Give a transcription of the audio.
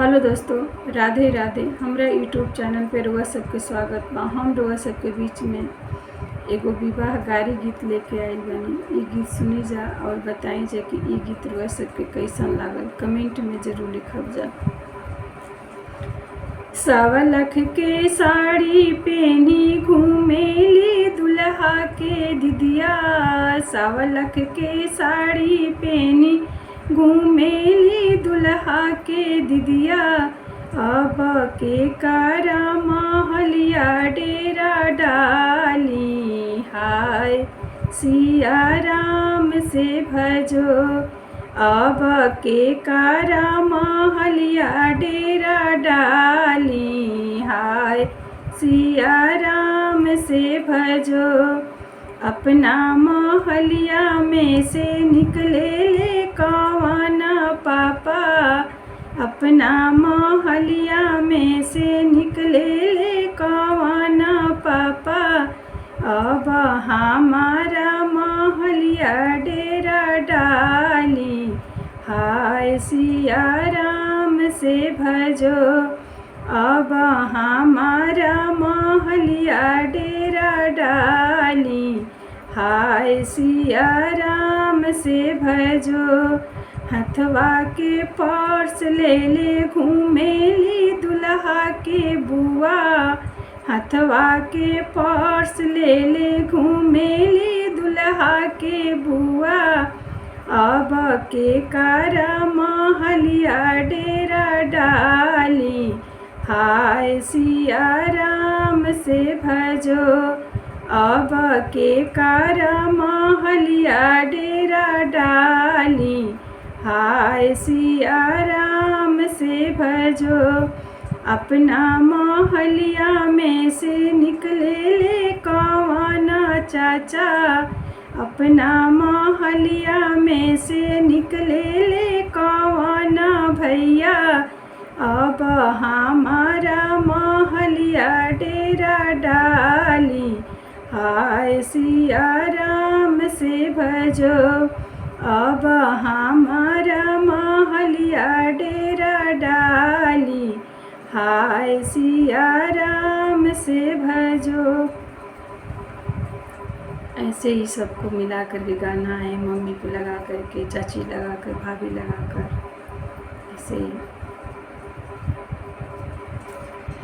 Hello दोस्तों, राधे राधे। हमरा YouTube channel पे रउआ सबके स्वागत बा। हम रउआ सबके बीच में एगो विवाह गारी गीत लेके आइल बानी। इ गीत सुनी जा और बताई जा कि इ गीत रउआ सबके कैसन लागल। कमेंट में जरूर लिखब जा। 1.25 लाख के साड़ी पेनी घूमेली दुल्हा के दिदिया। 1.25 लाख के साड़ी पेनी घूमेली दुल्हा के दिदिया। अब के कारा महलिया डेरा डाली। हाय सिया राम से भजो। अब के कारा महलिया डेरा डाली। हाय सिया राम से भजो। अपना महलिया में से निकले ले कौन पापा। अपना महलिया में से निकले ले कौन पापा। अब हमारा महलिया डेरा डाली। हाय सिया राम से भजो। अब हमारा महलिया डेरा डाली। हाय सिया राम से भजो। हथवा के पर्स ले ले घूमेली दुल्हा के बुआ। हथवा के पर्स ले ले घूमेली दुल्हा के बुआ। अब के कारा महलिया डेरा डाली। हाय सिया राम से भजो। अब के कारा महलिया डेरा डाली। हाय सिया राम से भजो। अपना महलिया में से निकले ले कौन चाचा। अपना महलिया में से निकले ले कौन भैया। अब हमारा महलिया डेरा डाली। हाय सिया राम से भजो। अब हमारा महलिया डेरा डाली। हाय सिया राम से भजो। ऐसे ही सबको मिला कर के गाना है। मम्मी को लगा करके, चाची लगा कर, भाभी लगा कर, ऐसे ही।